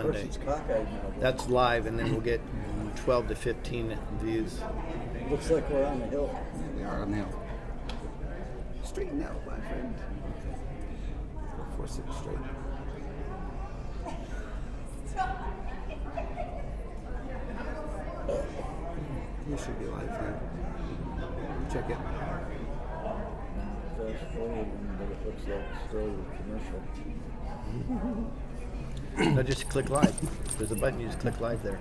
Monday. It's cockeyed now. That's live, and then we'll get 12 to 15 views. Looks like we're on the hill. We are on the hill. Straighten out, my friend. Okay. 4-6 straight. You should be live now. Check it. Fast forward, but it looks like straight commercial. No, just click live. There's a button, you just click live there.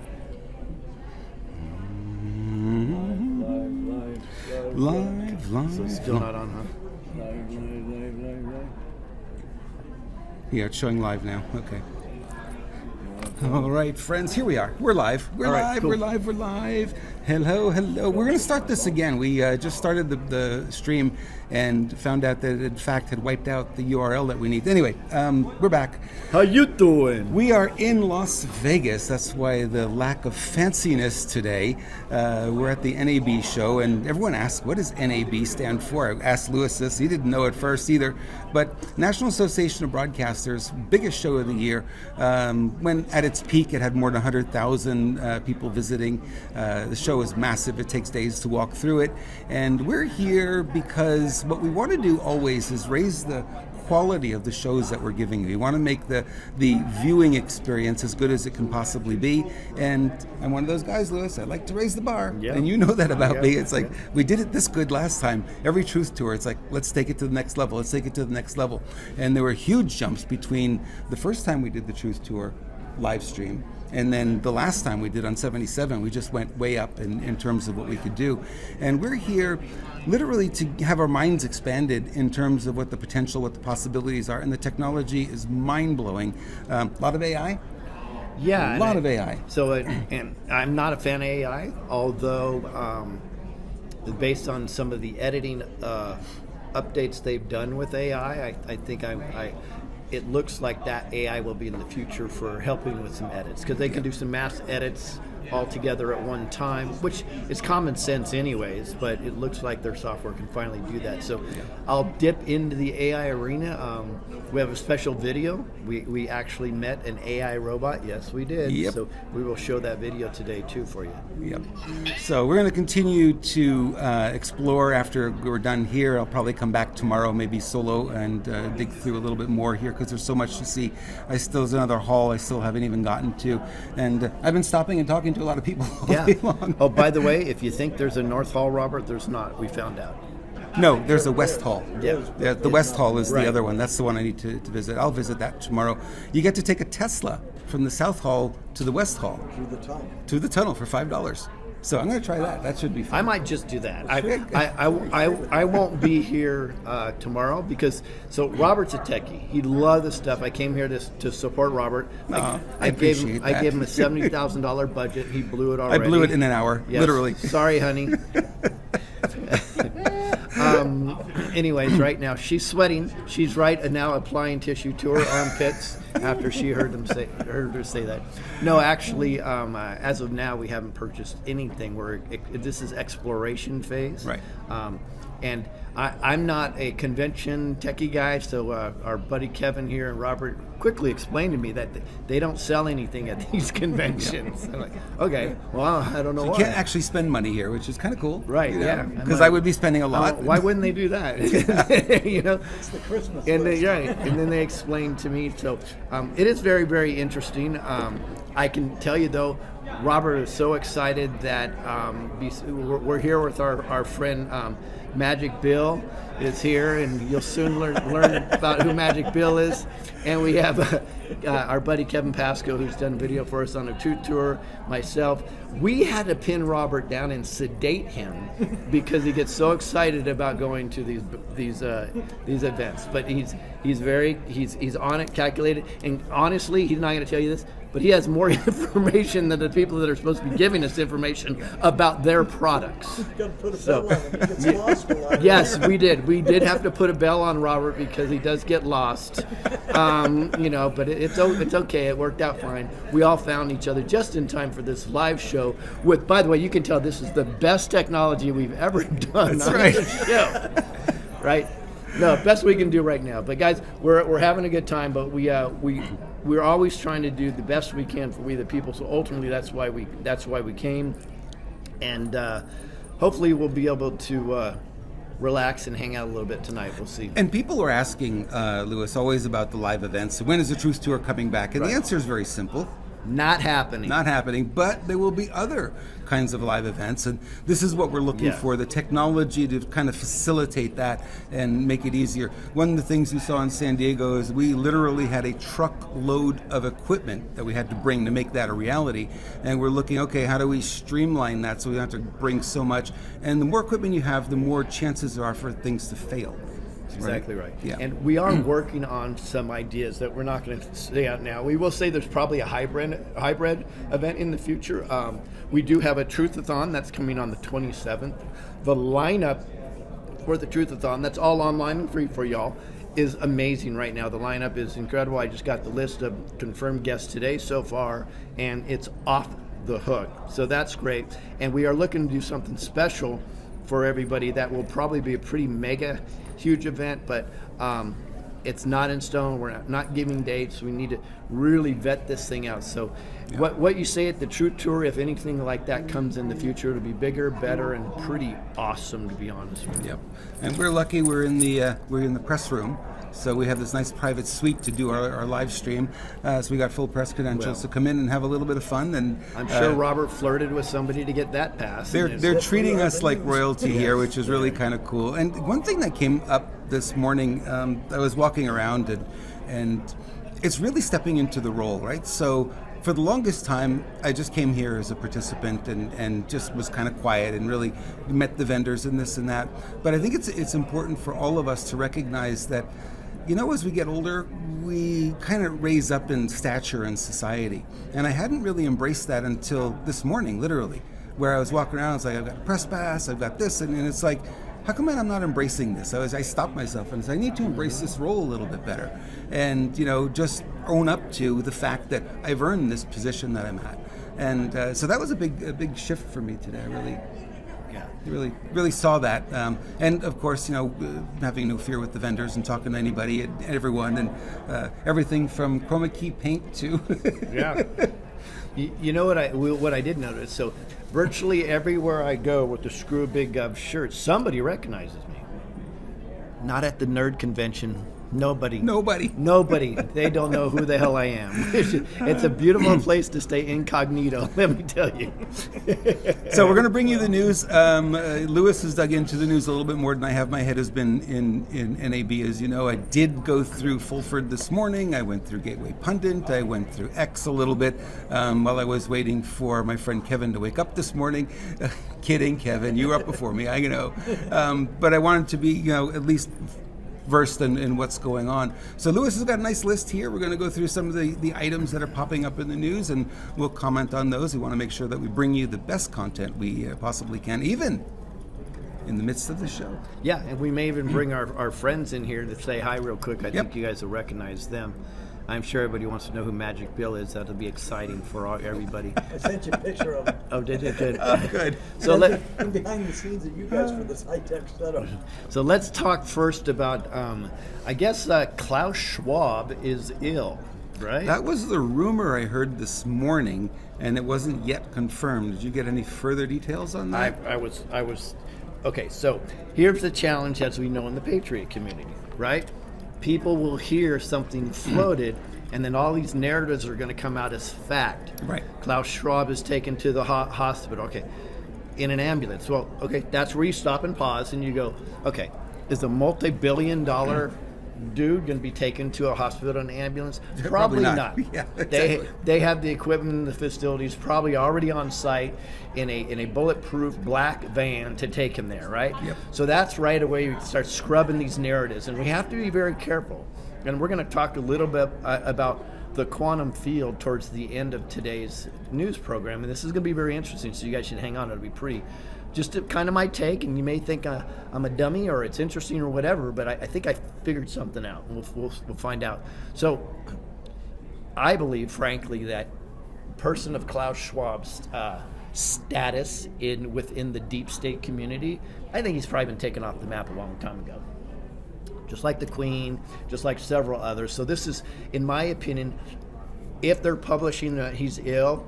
Live. So it's still not on, huh? Live. Yeah, it's showing live now. Okay. All right, friends, here we are. We're live. We're All right, live. cool. We're live. We're live. Hello. We're going to start this again. We just started the stream and found out that it, in fact, had wiped out the URL that we need. Anyway, we're back. How you doing? We are in Las Vegas. That's why the lack of fanciness today. We're at the NAB show, and everyone asks, what does NAB stand for? I asked Lewis this. He didn't know at first either. But National Association of Broadcasters, biggest show of the year. When at its peak, it had more than 100,000 people visiting. The show is massive. It takes days to walk through it. And we're here because what we want to do always is raise the quality of the shows that we're giving you. We want to make the viewing experience as good as it can possibly be. And I'm one of those guys, Lewis. I like to raise the bar. Yeah. And you know that about me. It's like, we did it this good last time. Every Truth Tour, it's like, let's take it to the next level. Let's take it to the next level. And there were huge jumps between the first time we did the Truth Tour live stream and then the last time we did on 77. We just went way up in terms of what we could do. And we're here literally to have our minds expanded in terms of what the potential, what the possibilities are. And the technology is mind-blowing. A lot of AI. Yeah. A lot of AI. So, and I'm not a fan of AI, although based on some of the editing updates they've done with AI, I think it looks like that AI will be in the future for helping with some edits, because they can do some mass edits all together at one time, which is common sense anyways, but it looks like their software can finally do that. So I'll dip into the AI arena. We have a special video. We actually met an AI robot. Yes, we did. Yep. So we will show that video today too for you. Yep. So we're going to continue to explore after we're done here. I'll probably come back tomorrow, maybe solo, and dig through a little bit more here because there's so much to see. There's another hall I still haven't even gotten to, and I've been stopping and talking to a lot of people all day long. Oh, by the way, if you think there's a North Hall, Robert, there's not. We found out. No, there's a West Hall. Yeah. The West Hall is Right. the other one. That's the one I need to visit. I'll visit that tomorrow. You get to take a Tesla from the South Hall to the West Hall. To the tunnel for $5. So I'm going to try that. That should be fun. I might just do that. I won't be here tomorrow because Robert's a techie. He loves this stuff. I came here to support Robert. I gave him a $70,000 budget. He blew it already. I blew it in an hour, Yes. literally. Sorry, honey. Anyways, right now she's sweating. She's now applying tissue to her armpits after she heard her say that. No, actually, as of now, we haven't purchased anything. This is exploration phase, right? And I'm not a convention techie guy, so our buddy Kevin here and Robert quickly explained to me that they don't sell anything at these conventions. I'm like, okay, well, I don't know why. You can't actually spend money here, which is kind of cool. Right, yeah. Because I would be spending a lot. Why wouldn't they do that? You know, It's the Christmas and list. and then they explained to me. So it is very, very interesting. I can tell you though, Robert is so excited that we're here with our friend Magic Bill is here, and you'll soon learn about who Magic Bill is. And we have our buddy Kevin Pasco, who's done video for us on a Truth Tour, myself. We had to pin Robert down and sedate him because he gets so excited about going to these events. But he's on it, calculated, and honestly, he's not going to tell you this, but he has more information than the people that are supposed to be giving us information about their products. You gotta put a bell on him. He gets lost a lot. Yes, we did. We did have to put a bell on Robert because he does get lost. But it's okay. It worked out fine. We all found each other just in time for this live show. With, by the way, you can tell this is the best technology we've ever done That's on right. this show. Right? No, best we can do right now. But guys, we're having a good time. But we we're always trying to do the best we can for we the people. So ultimately, that's why we came, and hopefully we'll be able to relax and hang out a little bit tonight. We'll see. And people are asking, Louis, always about the live events. When is the Truth Tour coming back? And the answer is very simple. Not happening. Not happening, but there will be other kinds of live events, and this is what we're looking for, the technology to kind of facilitate that and make it easier. One of the things you saw in San Diego is we literally had a truckload of equipment that we had to bring to make that a reality, and we're looking, okay, how do we streamline that so we don't have to bring so much? And the more equipment you have, the more chances there are for things to fail. Exactly right. Yeah. And we are working on some ideas that we're not going to say out now. We will say there's probably a hybrid event in the future. We do have a Truthathon that's coming on the 27th. The lineup for the Truthathon, that's all online and free for y'all, is amazing right now. The lineup is incredible. I just got the list of confirmed guests today so far, and it's off the hook. So that's great. And we are looking to do something special for everybody that will probably be a pretty mega huge event, but it's not in stone. We're not giving dates. We need to really vet this thing out. So what you say at the Truth Tour, if anything like that comes in the future, it'll be bigger, better, and pretty awesome, to be honest with you. Yep. And we're lucky we're in the press room. So we have this nice private suite to do our live stream. So we got full press credentials to come in and have a little bit of fun. And I'm sure Robert flirted with somebody to get that pass. They're treating us like royalty here, which is really kind of cool. And one thing that came up this morning, I was walking around and it's really stepping into the role, right? So for the longest time, I just came here as a participant and just was kind of quiet and really met the vendors and this and that. But I think it's important for all of us to recognize that, you know, as we get older, we kind of raise up in stature in society. And I hadn't really embraced that until this morning, literally, where I was walking around, it's like, I've got a press pass, I've got this, and it's like, how come I'm not embracing this? I stopped myself and said, I need to embrace this role a little bit better. And, you know, just own up to the fact that I've earned this position that I'm at. And so that was a big shift for me today. I really saw that. And of course, you know, having no fear with the vendors and talking to anybody and everyone, and everything from chroma key paint to... Yeah. You know what I did notice? So virtually everywhere I go with the Screw Big Gov shirt, somebody recognizes me. Not at the nerd convention. Nobody. They don't know who the hell I am. It's a beautiful place to stay incognito, let me tell you. So we're going to bring you the news. Louis has dug into the news a little bit more than I have. My head has been in NAB, as you know. I did go through Fulford this morning. I went through Gateway Pundit. I went through X a little bit while I was waiting for my friend Kevin to wake up this morning. Kidding, Kevin. You were up before me, I know. But I wanted to be, you know, at least versed in what's going on. So Louis has got a nice list here. We're going to go through some of the items that are popping up in the news, and we'll comment on those. We want to make sure that we bring you the best content we possibly can, even in the midst of the show. Yeah, and we may even bring our friends in here to say hi real quick. I think you guys will recognize them. I'm sure everybody wants to know who Magic Bill is. That'll be exciting for everybody. I sent you a picture of him. Oh, did you? Good. Good. So And behind the scenes of you guys for this high-tech setup. So let's talk first about, I guess Klaus Schwab is ill, right? That was the rumor I heard this morning, and it wasn't yet confirmed. Did you get any further details on that? I was, okay, so here's the challenge as we know in the Patriot community, right? People will hear something floated, and then all these narratives are going to come out as fact. Right. Klaus Schwab is taken to the hospital. Okay. In an ambulance. Well, okay, that's where you stop and pause, and you go, okay, is a multi-billion-dollar dude going to be taken to a hospital in an ambulance? Probably not. Yeah, exactly. They have the equipment in the facilities, probably already on site in a bulletproof black van to take him there, right? Yep. So that's right away you start scrubbing these narratives, and we have to be very careful. And we're going to talk a little bit about the quantum field towards the end of today's news program, and this is going to be very interesting, so you guys should hang on. It'll be pretty, just kind of my take, and you may think I'm a dummy or it's interesting or whatever, but I think I figured something out, and we'll find out. So I believe, frankly, that person of Klaus Schwab's status within the deep state community, I think he's probably been taken off the map a long time ago. Just like the Queen, just like several others. So this is, in my opinion, if they're publishing that he's ill,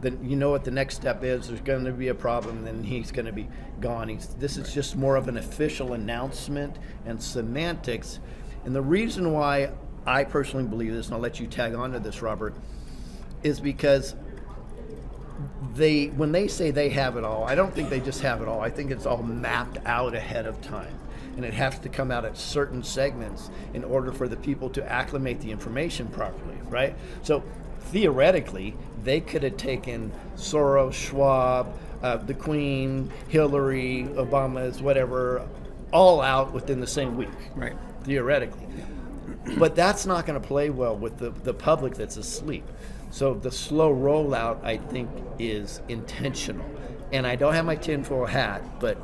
then you know what the next step is. There's going to be a problem, then he's going to be gone. This is just more of an official announcement and semantics. And the reason why I personally believe this, and I'll let you tag on to this, Robert, is because when they say they have it all, I don't think they just have it all. I think it's all mapped out ahead of time. And it has to come out at certain segments in order for the people to acclimate the information properly, right? So theoretically, they could have taken Soros, Schwab, the Queen, Hillary, Obama's, whatever, all out within the same week, Right. theoretically. But that's not going to play well with the public that's asleep. So the slow rollout, I think, is intentional. And I don't have my tinfoil hat, but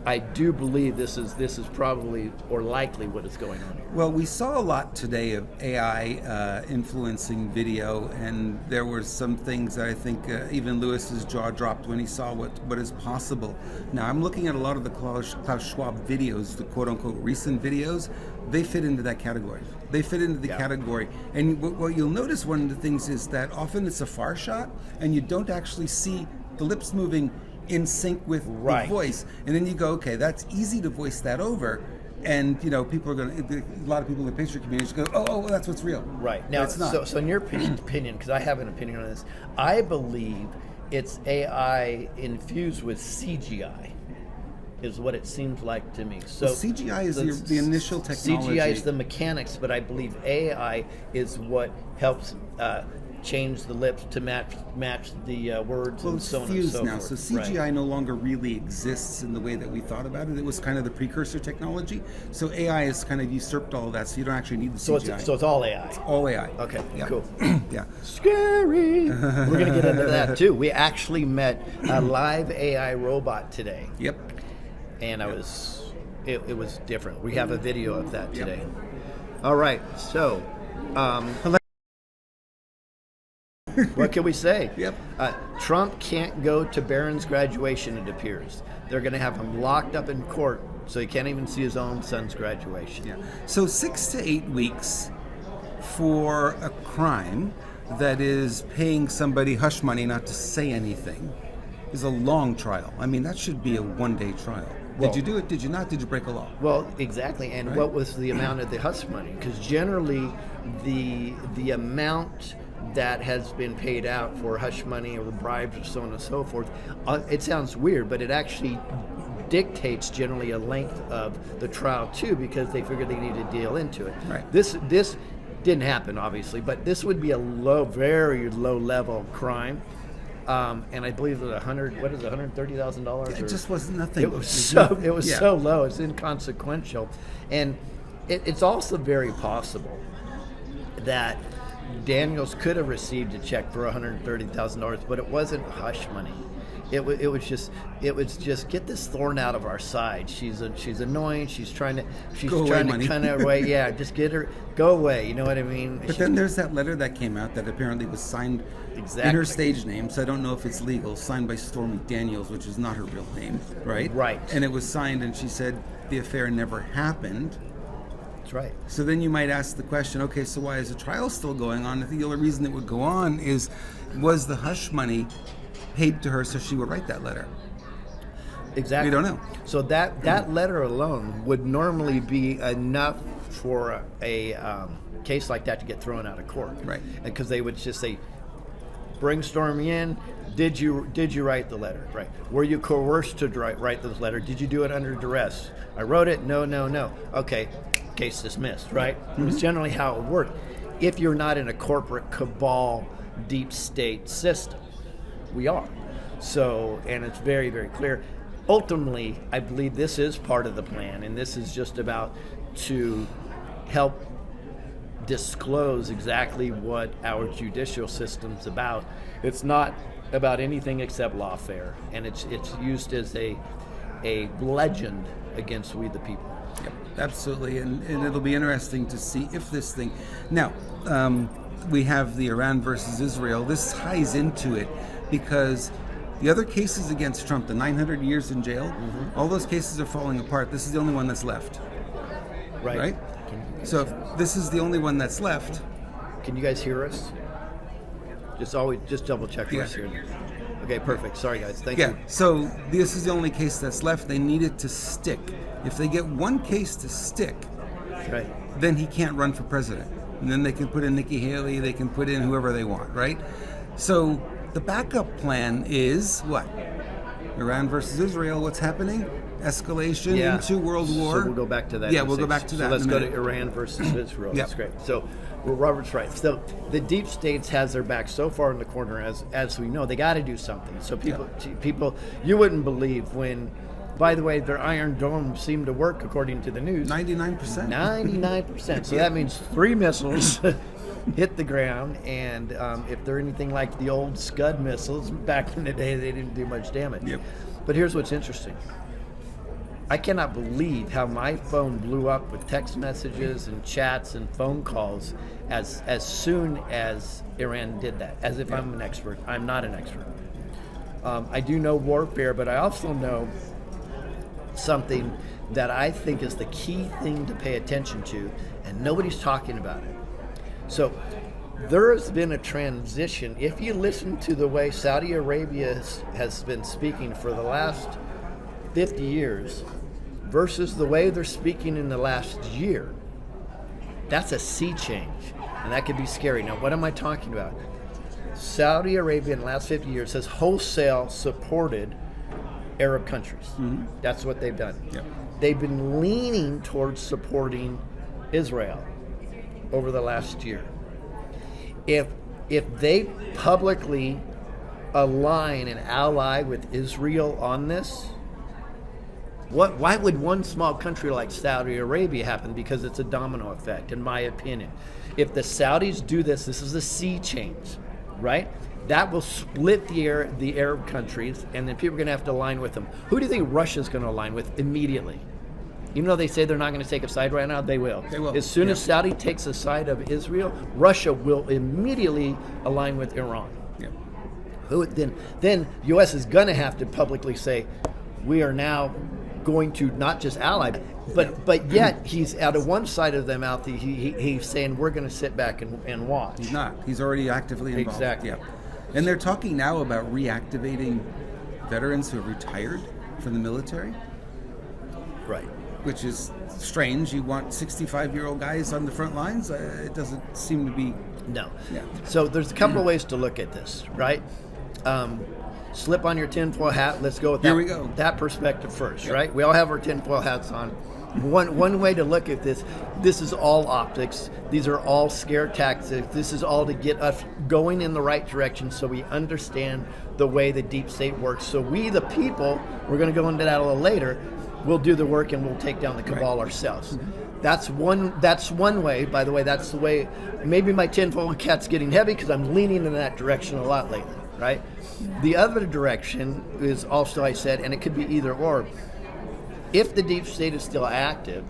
I do believe this is probably or likely what is going on here. Well, we saw a lot today of AI influencing video, and there were some things that I think even Lewis's jaw dropped when he saw what is possible. Now, I'm looking at a lot of the Klaus Schwab videos, the quote-unquote recent videos. They fit into that category. They fit into the category. And what you'll notice, one of the things is that often it's a far shot, and you don't actually see the lips moving in sync with the voice. And then you go, okay, that's easy to voice that over. And, people are going to, a lot of people in the picture community go, oh, that's what's real. Right. Now, it's not. So in your opinion, because I have an opinion on this, I believe it's AI infused with CGI. Is what it seems like to me. So CGI is the initial technology. CGI is the mechanics, but I believe AI is what helps change the lips to match the words and so on and fused so now. forth. So CGI no longer really exists in the way that we thought about it. It was kind of the precursor technology. So AI has kind of usurped all of that, so you don't actually need the CGI. So it's all AI. It's all AI. Okay, Yeah. cool. Yeah. Scary. We're going to get into that too. We actually met a live AI robot today. Yep. And it was different. We have a video of that today. All right, so what can we say? Yep. Trump can't go to Barron's graduation, it appears. They're going to have him locked up in court, so he can't even see his own son's graduation. Yeah. So 6 to 8 weeks for a crime that is paying somebody hush money not to say anything is a long trial. I mean, that should be a one-day trial. Did you do it? Did you not? Did you break a law? Well, exactly. And Right. what was the amount of the hush money? Because generally, the amount that has been paid out for hush money or bribes or so on and so forth, it sounds weird, but it actually dictates generally a length of the trial too, because they figure they need to deal into it. Right. This didn't happen, obviously, but this would be a very low level crime. And I believe that $130,000. It just wasn't nothing. It was so low. It's inconsequential, and it's also very possible that Daniels could have received a check for $130,000, but it wasn't hush money. It was just get this thorn out of our side. She's annoying. She's trying to kind of away. Yeah, just get her go away. You know what I mean? But then there's that letter that came out that apparently was signed in her stage name, so I don't know if it's legal, signed by Stormy Daniels, which is not her real name, right? Right. And it was signed, and she said the affair never happened. That's right. So then you might ask the question, okay, so why is the trial still going on? I think the only reason it would go on was the hush money paid to her so she would write that letter? Exactly. We don't know. So that letter alone would normally be enough for a case like that to get thrown out of court. Right. Because they would just say, bring Stormy in. Did you write the letter? Right. Were you coerced to write this letter? Did you do it under duress? I wrote it. No. Okay. Case dismissed. Right. Mm-hmm. It was generally how it worked. If you're not in a corporate cabal, deep state system, we are. So, and it's very, very clear. Ultimately, I believe this is part of the plan, and this is just about to help disclose exactly what our judicial system's about. It's not about anything except lawfare, and it's used as a legend against we the people. Yep, absolutely, and it'll be interesting to see if this thing. Now, we have the Iran versus Israel. This ties into it because the other cases against Trump, the 900 years in jail, all those cases are falling apart. This is the only one that's left. Right? So if this is the only one that's left. Can you guys hear us? Just double check for us here. Okay, perfect. Sorry, guys. Thank Yeah, you. so this is the only case that's left. They need it to stick. If they get one case to stick, Right. then he can't run for president. And then they can put in Nikki Haley, they can put in whoever they want, right? So the backup plan is what? Iran versus Israel, what's happening? Escalation into World War. So we'll go back to that. Yeah, in a we'll go second. back to that. So let's in a go to minute. Iran versus Israel. Yeah. That's great. So, well, Robert's right. So the deep states has their back so far in the corner, as we know, they got to do something. So people, you wouldn't believe when. By the way, their Iron Dome seemed to work according to the news. 99%. 99%. So that means 3 missiles hit the ground, and if they're anything like the old Scud missiles back in the day, they didn't do much damage. Yep. But here's what's interesting. I cannot believe how my phone blew up with text messages and chats and phone calls as soon as Iran did that, as if I'm an expert. I'm not an expert. I do know warfare, but I also know something that I think is the key thing to pay attention to, and nobody's talking about it. So there has been a transition. If you listen to the way Saudi Arabia has been speaking for the last 50 years versus the way they're speaking in the last year, that's a sea change, and that could be scary. Now, what am I talking about? Saudi Arabia in the last 50 years has wholesale supported Arab countries. That's what they've done. Yep. They've been leaning towards supporting Israel over the last year. If they publicly align and ally with Israel on this, why would one small country like Saudi Arabia happen? Because it's a domino effect, in my opinion. If the Saudis do this is a sea change, right? That will split the Arab countries, and then people are going to have to align with them. Who do you think Russia's going to align with immediately? Even though they say they're not going to take a side right now, they will. They will. As soon as Saudi takes a side of Israel, Russia will immediately align with Iran. Yeah. Who then U.S. is going to have to publicly say, we are now going to not just ally, but yet he's out of one side of their mouth. He's saying we're going to sit back and watch. He's not. He's already actively involved. Exactly. Yeah. And they're talking now about reactivating veterans who have retired from the military, Right. which is strange. You want 65-year-old guys on the front lines? It doesn't seem to be. No. Yeah. So there's a couple of ways to look at this, right? Slip on your tinfoil hat. Let's go with that. Here we go. That perspective first, right? We all have our tinfoil hats on. One way to look at this is all optics. These are all scare tactics. This is all to get us going in the right direction so we understand the way the deep state works. So we, the people, we're going to go into that a little later, we'll do the work and we'll take down the cabal ourselves. That's one way. By the way, that's the way. Maybe my tinfoil hat's getting heavy because I'm leaning in that direction a lot lately, right? The other direction is also, I said, and it could be either or. If the deep state is still active,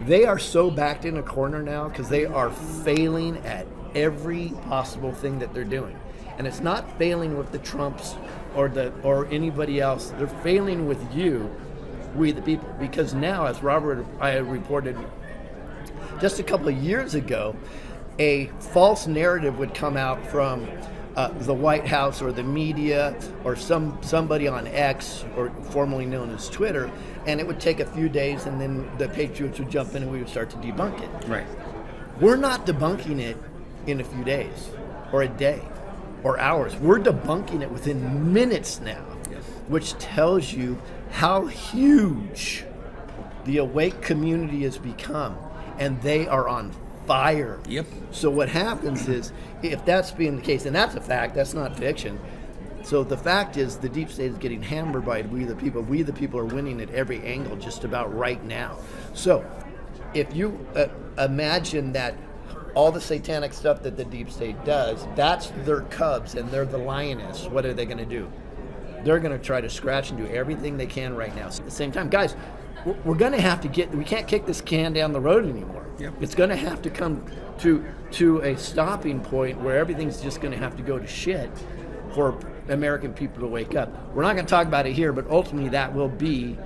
they are so backed in a corner now because they are failing at every possible thing that they're doing. And it's not failing with the Trumps or anybody else. They're failing with you, we the people. Because now, as Robert I reported just a couple of years ago, a false narrative would come out from the White House or the media or somebody on X, or formerly known as Twitter, and it would take a few days, and then the Patriots would jump in and we would start to debunk it. Right. We're not debunking it in a few days or a day or hours. We're debunking it within minutes now, which tells you how huge the awake community has become, and they are on fire. Yep. So what happens is, if that's being the case, and that's a fact, that's not fiction. So the fact is, the deep state is getting hammered by we the people. We the people are winning at every angle just about right now. So if you imagine that all the satanic stuff that the deep state does, that's their cubs and they're the lioness, what are they going to do? They're going to try to scratch and do everything they can right now. So at the same time, guys, we're going to have to we can't kick this can down the road anymore. Yep. It's going to have to come to a stopping point where everything's just going to have to go to shit for American people to wake up. We're not going to talk about it here, but ultimately that will be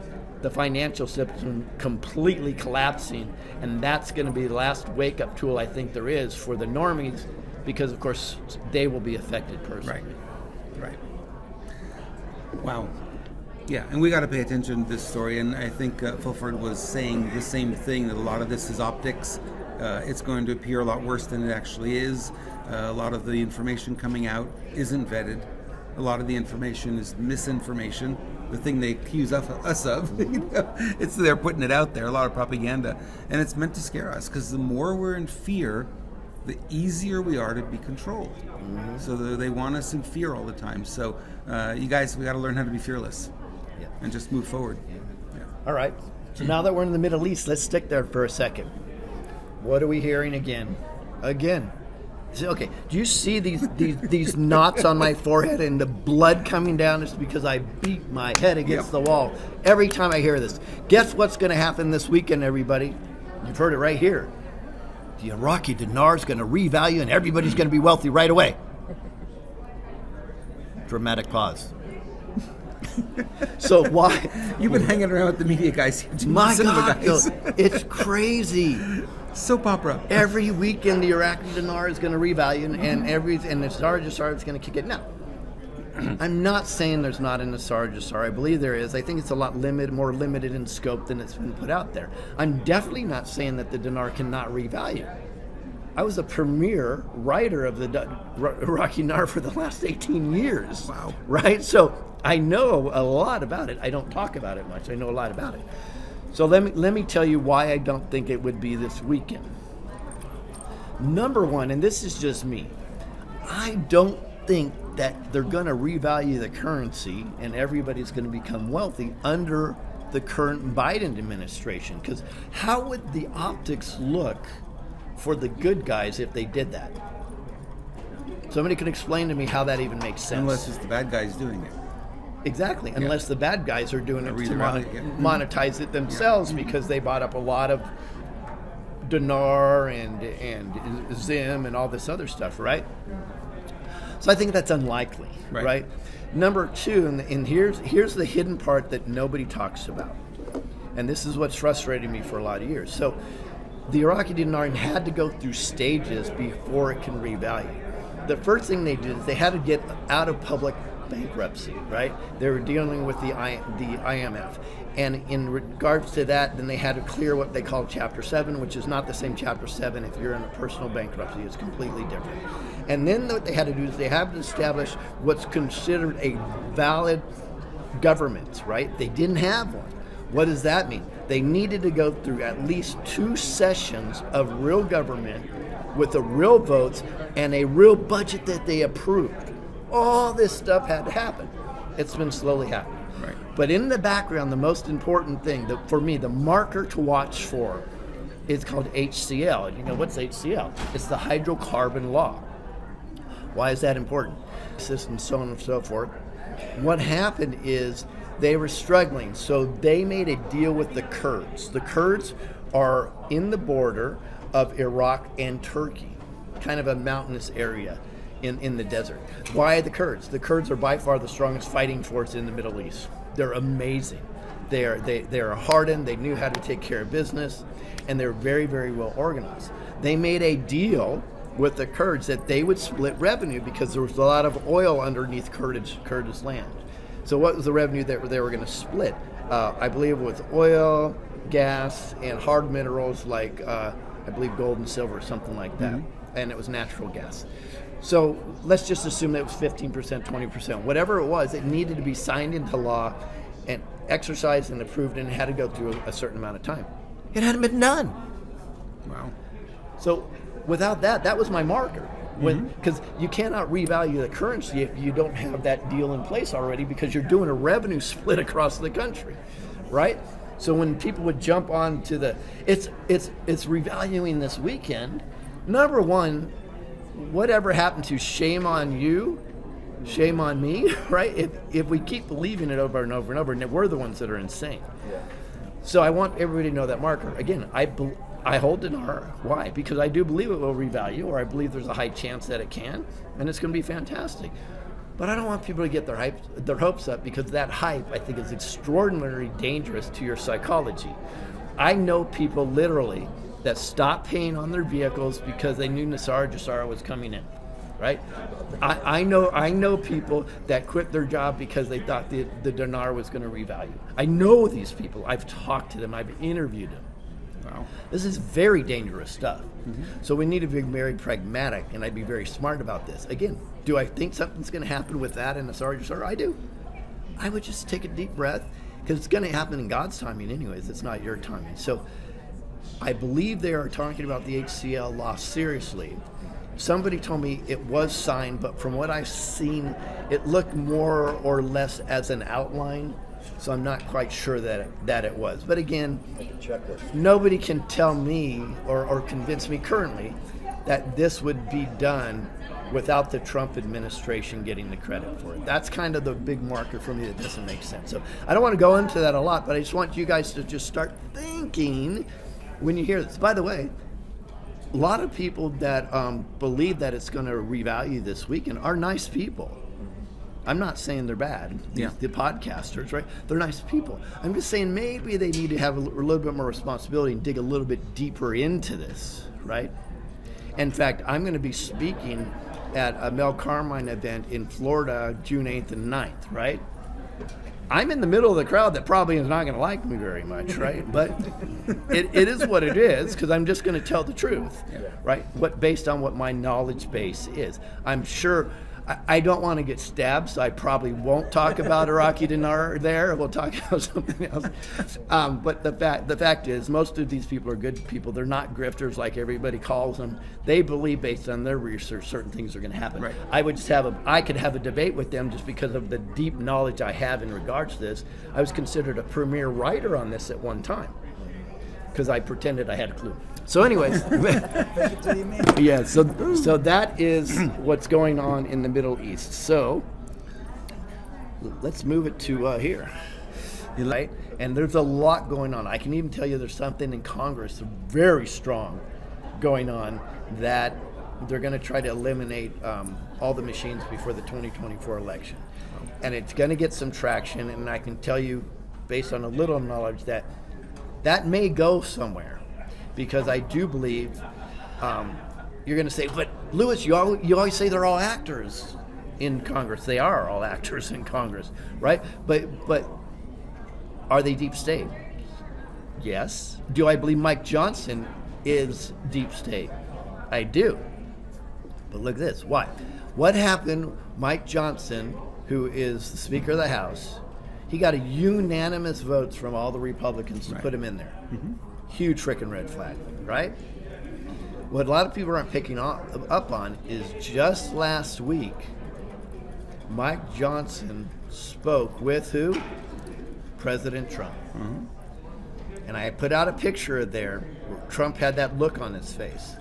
the financial system completely collapsing, and that's going to be the last wake-up tool I think there is for the normies because of course they will be affected personally. Right. Wow. Yeah, and we got to pay attention to this story, and I think Fulford was saying the same thing, that a lot of this is optics. It's going to appear a lot worse than it actually is. A lot of the information coming out isn't vetted. A lot of the information is misinformation, the thing they accuse us of. It's they're putting it out there, a lot of propaganda, and it's meant to scare us, because the more we're in fear, the easier we are to be controlled. Mm-hmm. So they want us in fear all the time. So you guys, we got to learn how to be fearless. Yeah. And just move forward. Yeah. All right. So now that we're in the Middle East, let's stick there for a second. What are we hearing again? Okay. Do you see these knots on my forehead and the blood coming down? It's because I beat my head against the wall every time I hear this. Guess what's going to happen this weekend, everybody? You've heard it right here. The Iraqi dinar is going to revalue and everybody's going to be wealthy right away. Dramatic pause. So why? You've been hanging around with the media guys. My God, guys. It's crazy. Soap opera. Every weekend the Iraqi dinar is going to revalue, and the Sar Jasar is going to kick it. Now, I'm not saying there's not an Sar Jasar. I believe there is. I think it's a lot more limited in scope than it's been put out there. I'm definitely not saying that the dinar cannot revalue. I was a premier writer of the Iraqi dinar for the last 18 years. Wow. Right? So I know a lot about it. I don't talk about it much. I know a lot about it. So let me tell you why I don't think it would be this weekend. Number one, and this is just me, I don't think that they're going to revalue the currency and everybody's going to become wealthy under the current Biden administration. Because how would the optics look for the good guys if they did that? Somebody can explain to me how that even makes sense. Unless it's the bad guys doing it. Exactly, unless the bad guys are doing it to revalue, monetize it themselves because they bought up a lot of dinar and Zim and all this other stuff, right? So I think that's unlikely, right? Number two, and here's the hidden part that nobody talks about, and this is what's frustrated me for a lot of years. So the Iraqi dinar had to go through stages before it can revalue. The first thing they did is they had to get out of public bankruptcy, right? They were dealing with the IMF. And in regards to that, then they had to clear what they call Chapter 7, which is not the same Chapter 7 if you're in a personal bankruptcy. It's completely different. And then what they had to do is they had to establish what's considered a valid government, right? They didn't have one. What does that mean? They needed to go through at least 2 sessions of real government with the real votes and a real budget that they approved. All this stuff had to happen. It's been slowly happening. Right. But in the background, the most important thing, for me, the marker to watch for is called HCl. You know, what's HCl? It's the hydrocarbon law. Why is that important? And so on and so forth. What happened is they were struggling, so they made a deal with the Kurds. The Kurds are in the border of Iraq and Turkey, kind of a mountainous area in the desert. Why the Kurds? The Kurds are by far the strongest fighting force in the Middle East. They're amazing. They are hardened. They knew how to take care of business, and they're very, very well organized. They made a deal with the Kurds that they would split revenue because there was a lot of oil underneath Kurdish land. So what was the revenue that they were going to split? I believe it was oil, gas, and hard minerals like I believe gold and silver, something like that. Mm-hmm. And it was natural gas. So let's just assume that it was 15%, 20%. Whatever it was, it needed to be signed into law and exercised and approved, and it had to go through a certain amount of time. It hadn't been done. Wow. So without that was my marker. Because you cannot revalue the currency if you don't have that deal in place already, because you're doing a revenue split across the country, right? So when people would jump on to it's revaluing this weekend, number one, whatever happened to shame on you, shame on me, right? If we keep believing it over and over and over, and we're the ones that are insane. Yeah. So I want everybody to know that marker. Again, I hold dinar. Why? Because I do believe it will revalue, or I believe there's a high chance that it can, and it's going to be fantastic. But I don't want people to get their hopes up, because that hype, I think, is extraordinarily dangerous to your psychology. I know people literally that stopped paying on their vehicles because they knew Nasara Jassara was coming in, right? I know people that quit their job because they thought the dinar was going to revalue. I know these people. I've talked to them. I've interviewed them. Wow. This is very dangerous stuff. So we need to be very pragmatic, and I'd be very smart about this. Again, do I think something's going to happen with that in Nasara Jassara? I do. I would just take a deep breath, because it's going to happen in God's timing anyways. It's not your timing. So I believe they are talking about the HCL law seriously. Somebody told me it was signed, but from what I've seen, it looked more or less as an outline. So I'm not quite sure that it was. But again, Checklist. nobody can tell me or convince me currently that this would be done without the Trump administration getting the credit for it. That's kind of the big marker for me that doesn't make sense. So I don't want to go into that a lot, but I just want you guys to just start thinking when you hear this. By the way, a lot of people that believe that it's going to revalue this weekend are nice people. I'm not saying they're bad, the podcasters, right? They're nice people. I'm just saying maybe they need to have a little bit more responsibility and dig a little bit deeper into this, right? In fact, I'm going to be speaking at a Mel Carmine event in Florida, June 8th and 9th, right? I'm in the middle of the crowd that probably is not going to like me very much, right? But it is what it is, because I'm just going to tell the truth, right? Based on what my knowledge base is. I'm sure I don't want to get stabbed, so I probably won't talk about Iraqi dinar there. We'll talk about something else. But the fact is, most of these people are good people. They're not grifters like everybody calls them. They believe, based on their research, certain things are going to happen. Right. I could have a debate with them just because of the deep knowledge I have in regards to this. I was considered a premier writer on this at one time because I pretended I had a clue. So anyways, yeah, so that is what's going on in the Middle East. So let's move it to here, right? And there's a lot going on. I can even tell you there's something in Congress very strong going on that they're going to try to eliminate all the machines before the 2024 election. And it's going to get some traction, and I can tell you, based on a little knowledge, that may go somewhere. Because I do believe you're going to say, but Lewis, you always say they're all actors in Congress. They are all actors in Congress, right? But are they deep state? Yes. Do I believe Mike Johnson is deep state? I do. But look at this. Why? What happened? Mike Johnson, who is the Speaker of the House, he got a unanimous votes from all the Republicans to put him in there. Mm-hmm. Huge freaking red flag, right? What a lot of people aren't picking up on is just last week, Mike Johnson spoke with who? President Trump. Mm-hmm. And I put out a picture there where Trump had that look on his face.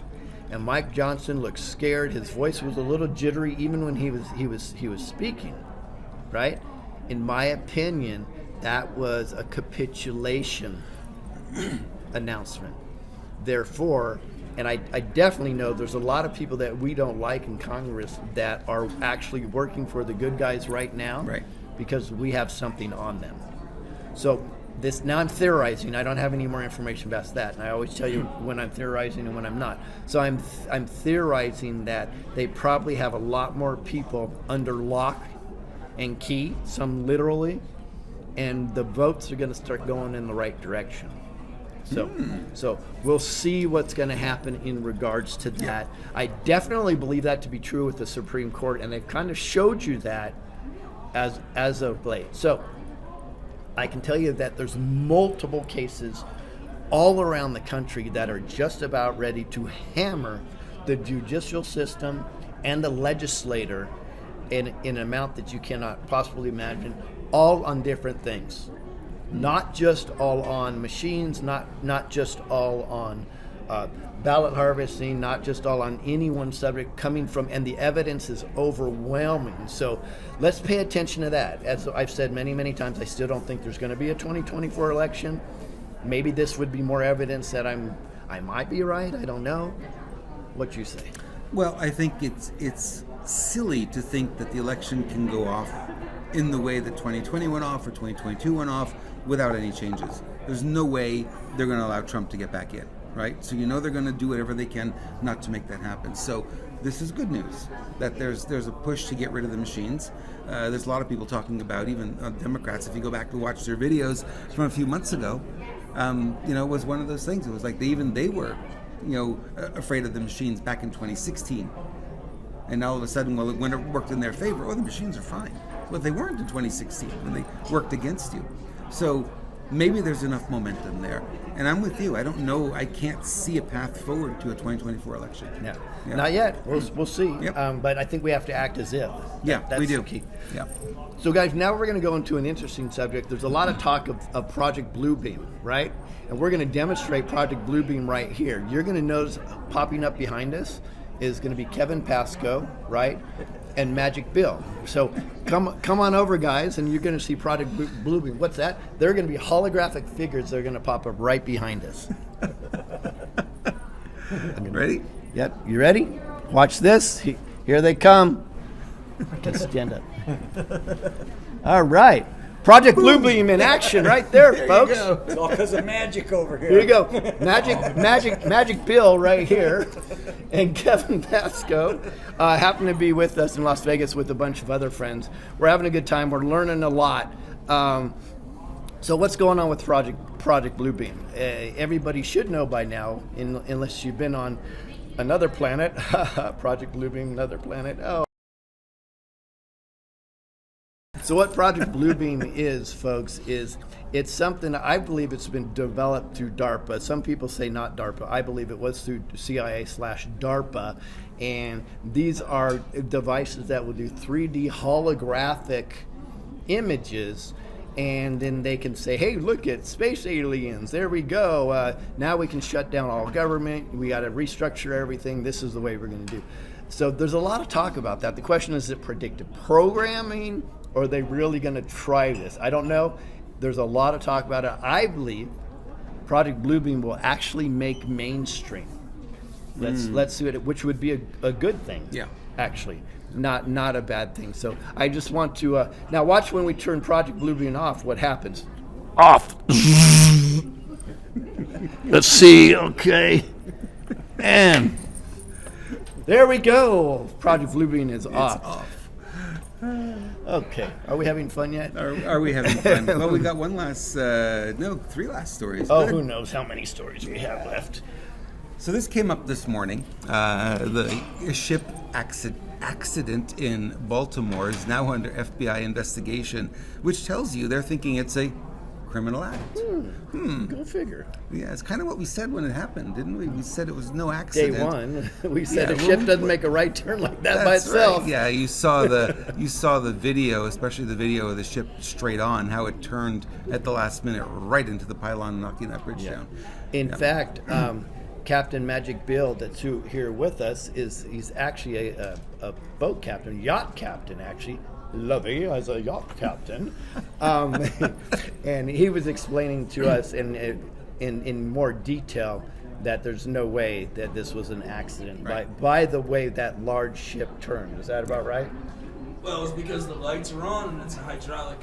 And Mike Johnson looked scared. His voice was a little jittery even when he was speaking, right? In my opinion, that was a capitulation announcement. Therefore, and I definitely know there's a lot of people that we don't like in Congress that are actually working for the good guys right now, right? Because we have something on them. So now I'm theorizing. I don't have any more information about that, and I always tell you when I'm theorizing and when I'm not. So I'm theorizing that they probably have a lot more people under lock and key, some literally, and the votes are going to start going in the right direction. So we'll see what's going to happen in regards to that. I definitely believe that to be true with the Supreme Court, and they've kind of showed you that as of late. So I can tell you that there's multiple cases all around the country that are just about ready to hammer the judicial system and the legislator in an amount that you cannot possibly imagine, all on different things. Not just all on machines, not just all on ballot harvesting, not just all on any one subject coming from, and the evidence is overwhelming. So let's pay attention to that. As I've said many, many times, I still don't think there's going to be a 2024 election. Maybe this would be more evidence that I might be right. I don't know. What you say? Well, I think it's silly to think that the election can go off in the way that 2020 went off or 2022 went off without any changes. There's no way they're going to allow Trump to get back in. right? So you know they're going to do whatever they can not to make that happen. So this is good news that there's a push to get rid of the machines. There's a lot of people talking about, even Democrats, if you go back to watch their videos from a few months ago, it was one of those things. It was like they were, afraid of the machines back in 2016. And all of a sudden, when it worked in their favor, the machines are fine. Well, they weren't in 2016 when they worked against you. So maybe there's enough momentum there. And I'm with you. I don't know. I can't see a path forward to a 2024 election. Yeah. Yeah. Not yet. We'll see. Yep. But I think we have to act as if. Yeah, That's we do. the key. Yeah. So, guys, now we're going to go into an interesting subject. There's a lot of talk of Project Bluebeam, right? And we're going to demonstrate Project Bluebeam right here. You're going to notice popping up behind us is going to be Kevin Pascoe, right? And Magic Bill. So come on over, guys, and you're going to see Project Bluebeam. What's that? They're going to be holographic figures that are going to pop up right behind us. Ready? Yep. You ready? Watch this. Here they come. Can stand up. All right. Project Bluebeam in action right there, folks. It's all because of magic over here. Here you go. Magic Bill right here. And Kevin Pascoe happen to be with us in Las Vegas with a bunch of other friends. We're having a good time. We're learning a lot. So what's going on with Project Bluebeam? Everybody should know by now, unless you've been on another planet. Project Bluebeam, another planet. Oh. So what Project Bluebeam is, folks, is it's something, I believe it's been developed through DARPA. Some people say not DARPA. I believe it was through CIA/DARPA. And these are devices that will do 3D holographic images. And then they can say, hey, look at space aliens. There we go. Now we can shut down all government. We got to restructure everything. This is the way we're going to do. So there's a lot of talk about that. The question is it predictive programming? Or are they really going to try this? I don't know. There's a lot of talk about it. I believe Project Bluebeam will actually make mainstream. Let's see it, which would be a good thing. Yeah. Actually, not a bad thing. So I just want to now watch when we turn Project Bluebeam off. What happens? Off. Let's see. Okay. And there we go. Project Bluebeam is off. Okay. Are we having fun yet? Are we having fun? Well, we got one last, 3 last stories. Oh, Good. who knows how many stories we have left. So this came up this morning. The ship accident in Baltimore is now under FBI investigation, which tells you they're thinking it's a criminal act. Go figure. Yeah, it's kind of what we said when it happened, didn't we? We said it was no Day accident. one, we said Yeah, a ship doesn't make a right turn like that by That's itself. right. Yeah, you saw the video, especially the video of the ship straight on, how it turned at the last minute right into the pylon, knocking that bridge down. In fact, Captain Magic Bill, that's here with us, he's actually a boat captain, yacht captain, actually. Lovey as a yacht captain, and he was explaining to us in more detail that there's no way that this was an accident by the way that large ship turned. Is that about right? Well, it's because the lights are on and it's a hydraulic.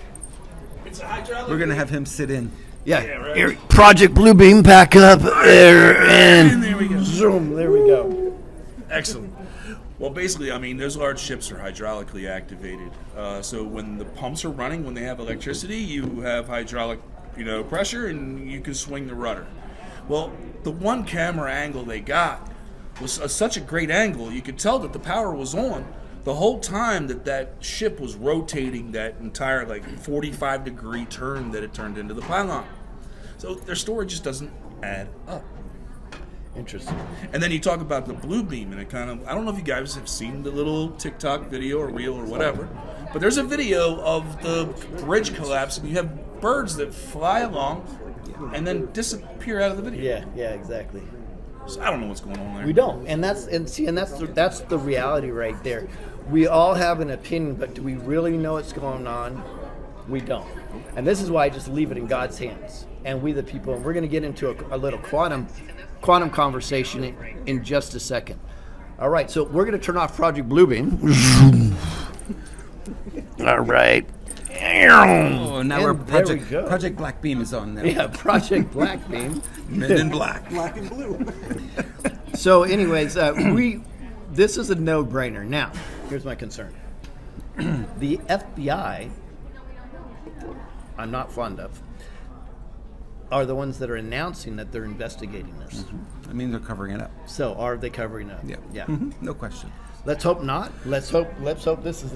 We're gonna have him sit in. Yeah. right. Here, Project Bluebeam, pack up there, and there we go. zoom. There we go. Excellent. Well, basically, I mean, those large ships are hydraulically activated. So when the pumps are running, when they have electricity, you have hydraulic, pressure, and you can swing the rudder. Well, the one camera angle they got was such a great angle. You could tell that the power was on the whole time that ship was rotating that entire 45-degree turn that it turned into the pylon. So their story just doesn't add up. Interesting. And then you talk about the blue beam, and it kind of, I don't know if you guys have seen the little TikTok video or reel or whatever, but there's a video of the bridge collapse, and you have birds that fly along and then disappear out of the video. Yeah, exactly. So I don't know what's going on there. We don't, and that's the reality right there. We all have an opinion, but do we really know what's going on? We don't. And this is why I just leave it in God's hands, and we the people. And we're going to get into a little quantum conversation in just a second. All right, so we're going to turn off Project Bluebeam. All right. Oh, now And there we go. Project Black Beam is on now. Yeah, Project Black Beam. Men in Black. Black and blue. So, anyways, this is a no-brainer. Now, here's my concern. The FBI, I'm not fond of, are the ones that are announcing that they're investigating this. I mean, they're covering it up. So, are they covering up? Yeah. Yeah. No question. Let's hope not. Let's hope this is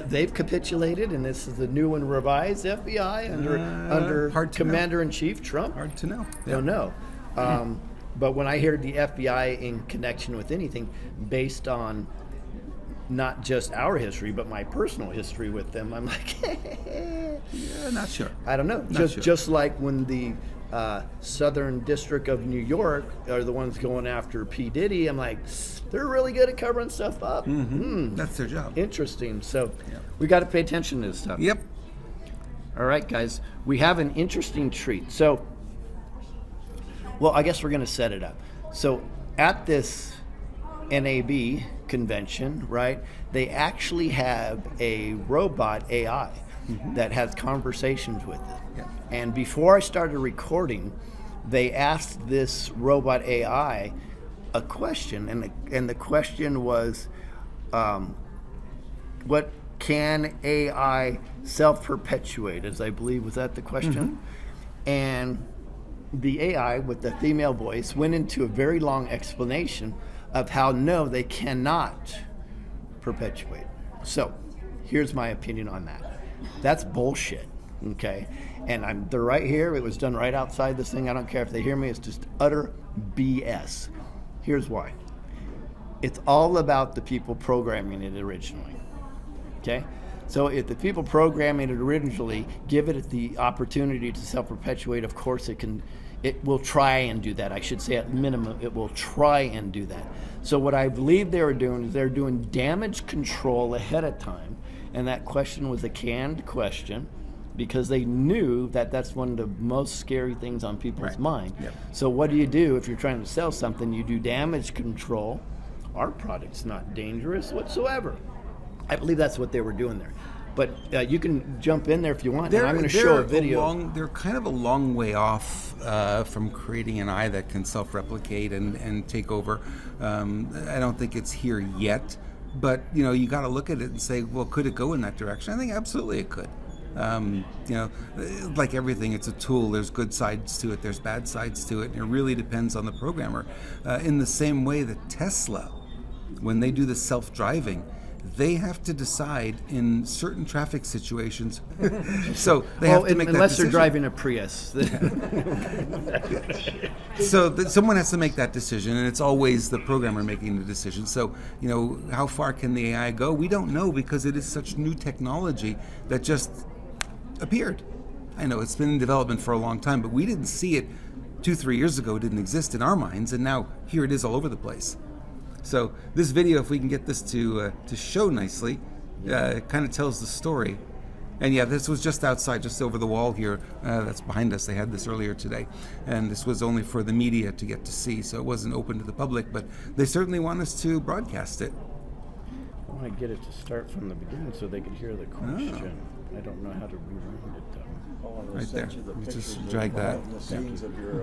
they've capitulated, and this is the new and revised FBI under hard to Commander-in-Chief Trump. Hard to know. Don't know. But when I hear the FBI in connection with anything based on not just our history, but my personal history with them, I'm like, Yeah, not sure. I don't know. Not sure. Just like when the Southern District of New York are the ones going after P. Diddy, I'm like, they're really good at covering stuff up. That's their job. Interesting. So we got to pay attention to this stuff. Yep. All right, guys. We have an interesting treat. So, well, I guess we're going to set it up. So at this NAB convention, right, they actually have a robot AI that has conversations with it. Yeah. And before I started recording, they asked this robot AI a question, and the question was, what can AI self-perpetuate, as I believe was that the question? And the AI with the female voice went into a very long explanation of how no, they cannot perpetuate. So here's my opinion on that. That's bullshit, okay? And they're right here. It was done right outside this thing. I don't care if they hear me. It's just utter BS. Here's why. It's all about the people programming it originally, okay? So if the people programming it originally give it the opportunity to self-perpetuate, of course it will try and do that. I should say at minimum, it will try and do that. So what I believe they were doing is they're doing damage control ahead of time, and that question was a canned question because they knew that that's one of the most scary things on people's mind. Yep. So what do you do if you're trying to sell something? You do damage control. Our product's not dangerous whatsoever. I believe that's what they were doing there. But you can jump in there if you want, and I'm going to show a video. They're kind of a long way off from creating an eye that can self-replicate and take over. I don't think it's here yet, but you got to look at it and say, well, could it go in that direction? I think absolutely it could. Like everything, it's a tool. There's good sides to it. There's bad sides to it. And it really depends on the programmer. In the same way that Tesla, when they do the self-driving, they have to decide in certain traffic situations. So they have to make that decision. Unless they're driving a Prius. So someone has to make that decision, and it's always the programmer making the decision. So, how far can the AI go? We don't know because it is such new technology that just appeared. I know it's been in development for a long time, but we didn't see it 2-3 years ago. It didn't exist in our minds, and now here it is all over the place. So this video, if we can get this to show nicely, it kind of tells the story. And yeah, this was just outside, just over the wall here. That's behind us. They had this earlier today. And this was only for the media to get to see, so it wasn't open to the public. But they certainly want us to broadcast it. I want to get it to start from the beginning so they could hear the question. I don't know how to rewind it, though. Right there. Just drag that.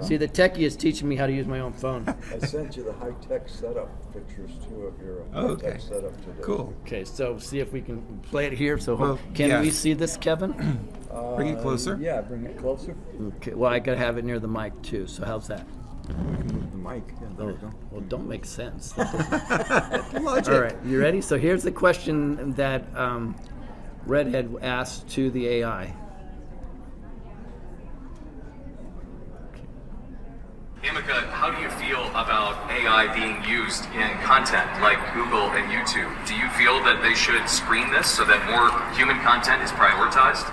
See, the techie is teaching me how to use my own phone. I sent you the high-tech setup pictures, too, of your Okay. high-tech setup today. Cool. Okay, so see if we can play it here. So Well, can yeah. we see this, Kevin? Bring it closer. Yeah, bring it closer. Okay. Well, I gotta have it near the mic too. So how's that? Move the mic. Yeah, there you go. Well, don't make sense. Logic. All right, you ready? So here's the question that Redhead asked to the AI. Amika, how do you feel about AI being used in content like Google and YouTube? Do you feel that they should screen this so that more human content is prioritized?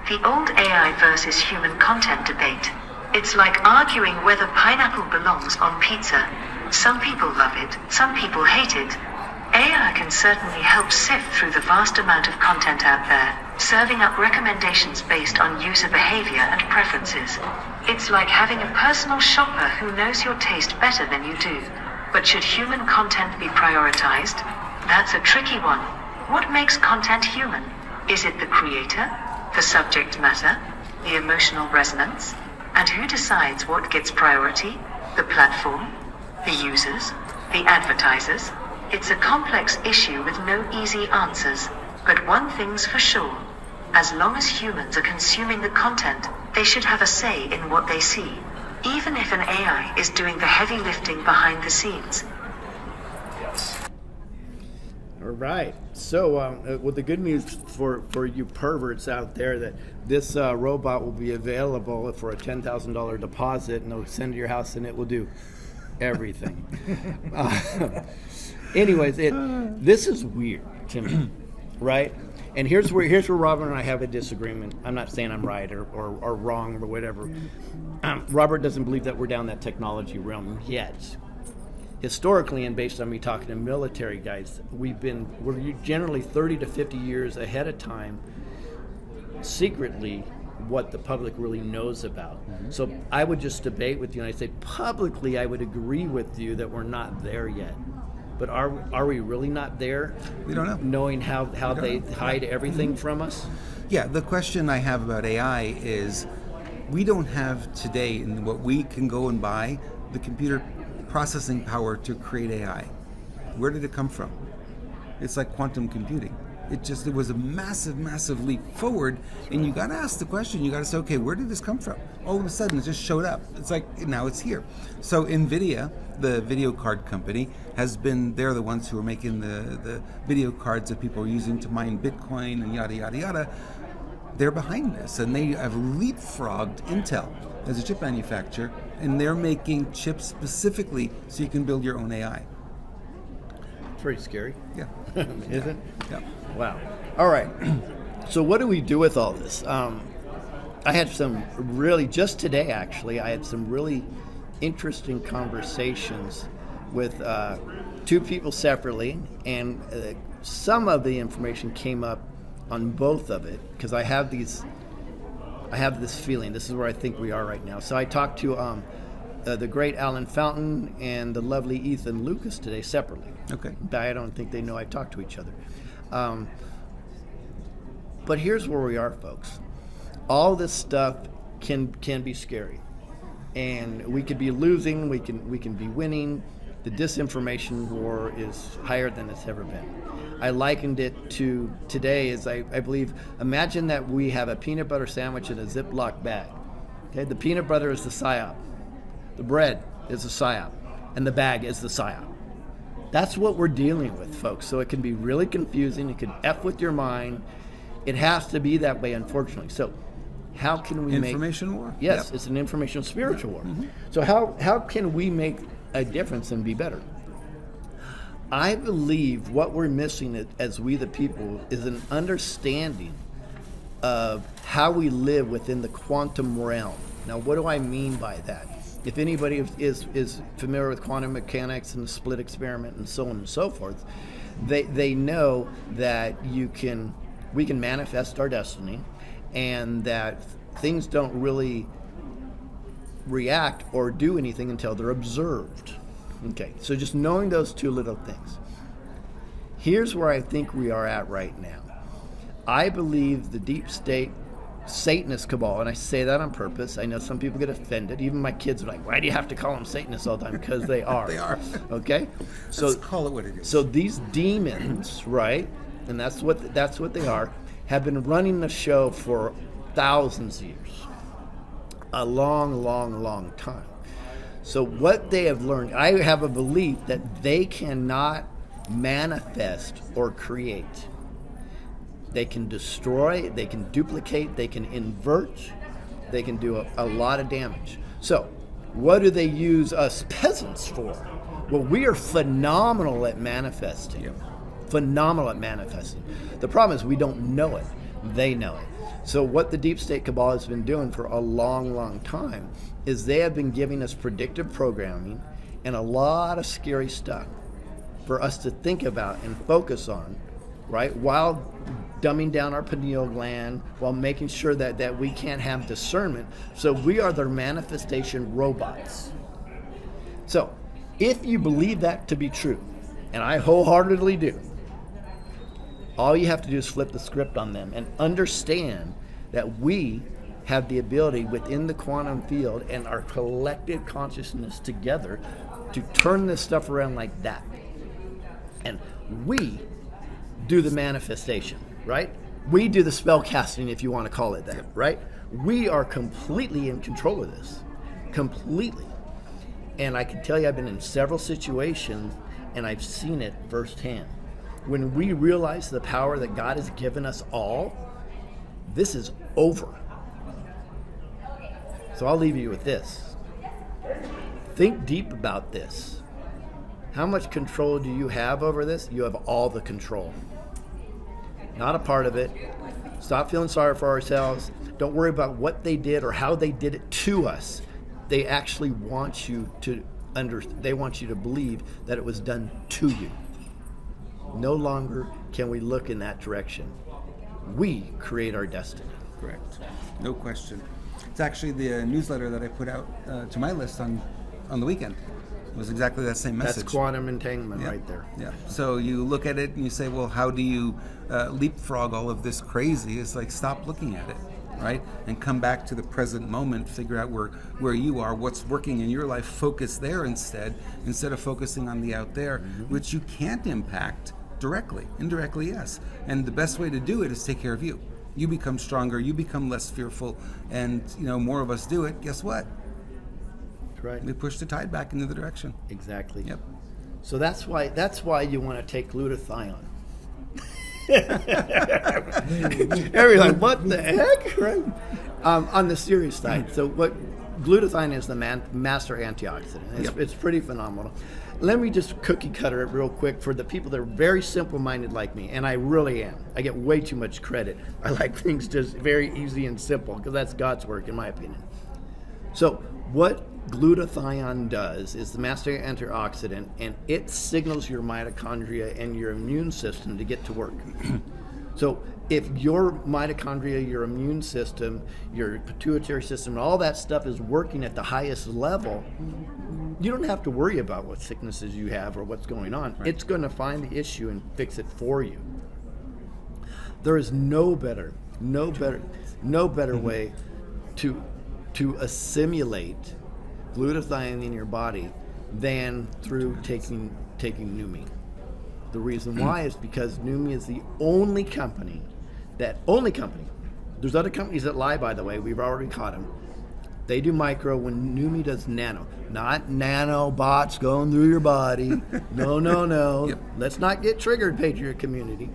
The old AI versus human content debate. It's like arguing whether pineapple belongs on pizza. Some people love it, some people hate it. AI can certainly help sift through the vast amount of content out there, serving up recommendations based on user behavior and preferences. It's like having a personal shopper who knows your taste better than you do. But should human content be prioritized? That's a tricky one. What makes content human? Is it the creator, the subject matter, the emotional resonance? And who decides what gets priority? The platform? The users? The advertisers? It's a complex issue with no easy answers. But one thing's for sure. As long as humans are consuming the content, they should have a say in what they see, even if an AI is doing the heavy lifting behind the scenes. All right. So, well, the good news for you perverts out there that this robot will be available for a $10,000 deposit, and they'll send it to your house, and it will do everything. Anyways, this is weird to me, right? And here's where Robert and I have a disagreement. I'm not saying I'm right or wrong or whatever. Robert doesn't believe that we're down that technology realm yet. Historically, and based on me talking to military guys, we're generally 30 to 50 years ahead of time, secretly, what the public really knows about. So I would just debate with you, and I'd say publicly I would agree with you that we're not there yet. But are we really not there? We don't know. Knowing how they hide everything from us? Yeah, the question I have about AI is we don't have today in what we can go and buy the computer processing power to create AI. Where did it come from? It's like quantum computing. It was a massive leap forward, and you got to ask the question. You got to say, okay, where did this come from? All of a sudden, it just showed up. It's like now it's here. So NVIDIA, the video card company, they're the ones who are making the video cards that people are using to mine Bitcoin and yada yada yada. They're behind this, and they have leapfrogged Intel as a chip manufacturer, and they're making chips specifically so you can build your own AI. It's pretty scary. Yeah. Is it? Yeah. Wow. All right. So what do we do with all this? I had just today actually, I had some really interesting conversations with two people separately, and some of the information came up on both of it, because I have this feeling, this is where I think we are right now. So I talked to the great Alan Fountain and the lovely Ethan Lucas today separately. Okay. I don't think they know I talk to each other. But here's where we are, folks. All this stuff can be scary, and we could be losing. We can be winning. The disinformation war is higher than it's ever been. I likened it to today as I believe. Imagine that we have a peanut butter sandwich in a Ziploc bag. Okay, the peanut butter is the psyop, the bread is the psyop, and the bag is the psyop. That's what we're dealing with, folks. So it can be really confusing. It can F with your mind. It has to be that way, unfortunately. So how can we information war? Yes, Yep. It's an information spiritual war. Mm-hmm. So how can we make a difference and be better? I believe what we're missing as we the people is an understanding of how we live within the quantum realm. Now, what do I mean by that? If anybody is familiar with quantum mechanics and the split experiment and so on and so forth, they know that we can manifest our destiny, and that things don't really react or do anything until they're observed. Okay, so just knowing those two little things. Here's where I think we are at right now. I believe the deep state Satanist cabal, and I say that on purpose. I know some people get offended. Even my kids are like, why do you have to call them Satanists all the time? Because they are. They are. Okay? So let's call it what it is. So these demons, right, and that's what they are, have been running the show for thousands of years. A long time. So what they have learned, I have a belief that they cannot manifest or create. They can destroy, they can duplicate, they can invert, they can do a lot of damage. So what do they use us peasants for? Well, we are phenomenal at manifesting. Yep. Phenomenal at manifesting. The problem is we don't know it. They know it. So what the deep state cabal has been doing for a long time is they have been giving us predictive programming and a lot of scary stuff for us to think about and focus on, right? While dumbing down our pineal gland, while making sure that we can't have discernment. So we are their manifestation robots. So if you believe that to be true, and I wholeheartedly do, All you have to do is flip the script on them and understand that we have the ability within the quantum field and our collective consciousness together to turn this stuff around like that. And we do the manifestation, right? We do the spell casting, if you want to call it that, right? We are completely in control of this, completely. And I can tell you, I've been in several situations and I've seen it firsthand. When we realize the power that God has given us all, this is over. So I'll leave you with this. Think deep about this. How much control do you have over this? You have all the control. Not a part of it. Stop feeling sorry for ourselves. Don't worry about what they did or how they did it to us. They actually want you to they want you to believe that it was done to you. No longer can we look in that direction. We create our destiny. Correct. No question. It's actually the newsletter that I put out to my list on the weekend. It was exactly that same message. That's quantum entanglement Yeah. right there. Yeah. So you look at it and you say, well, how do you leapfrog all of this crazy? It's like, stop looking at it, right? And come back to the present moment, figure out where you are, what's working in your life, focus there instead of focusing on the out there, which you can't impact directly. Indirectly, yes. And the best way to do it is take care of you. You become stronger, you become less fearful, and more of us do it. Guess what? That's right. We push the tide back into the direction. Exactly. Yep. So that's why you want to take glutathione. Everyone's like, what the heck? Right? On the serious side, so what glutathione is the master antioxidant. It's pretty phenomenal. Let me just cookie cutter it real quick for the people that are very simple-minded like me, and I really am. I get way too much credit. I like things just very easy and simple because that's God's work, in my opinion. So what glutathione does is the master antioxidant, and it signals your mitochondria and your immune system to get to work. So if your mitochondria, your immune system, your pituitary system, all that stuff is working at the highest level, you don't have to worry about what sicknesses you have or what's going on. Right. It's going to find the issue and fix it for you. There is no better way to assimilate glutathione in your body than through taking Neumi. The reason why is because Neumi is the only company, there's other companies that lie, by the way, we've already caught them. They do micro when Neumi does nano. Not nanobots going through your body. No. Yep. Let's not get triggered, Patriot community.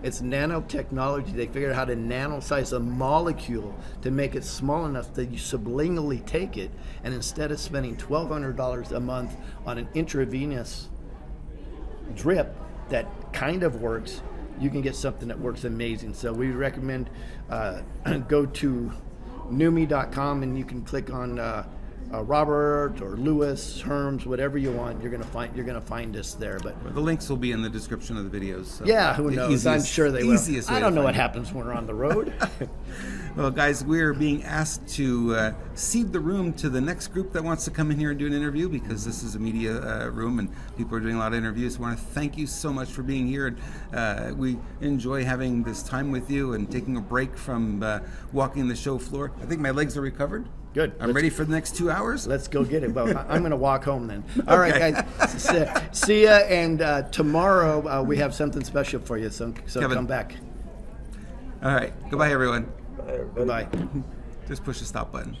It's nanotechnology. They figured out how to nanosize a molecule to make it small enough that you subliminally take it, and instead of spending $1,200 a month on an intravenous drip that kind of works, you can get something that works amazing. So we recommend go to Neumi.com and you can click on Robert or Lewis, Herms, whatever you want. You're gonna find us there. But the links will be in the description of the videos. So yeah, who knows? I'm sure they will. I don't know what happens when we're on the road. Well, guys, we're being asked to cede the room to the next group that wants to come in here and do an interview, because this is a media room and people are doing a lot of interviews. We want to thank you so much for being here. And we enjoy having this time with you and taking a break from walking the show floor. I think my legs are recovered. Good. I'm ready for the next 2 hours. Let's go get it. Well, I'm going to walk home then. All right, guys. See ya. And tomorrow we have something special for you. So Kevin, come back. All right. Goodbye, everyone. Bye, everybody. Goodbye. Just push the stop button.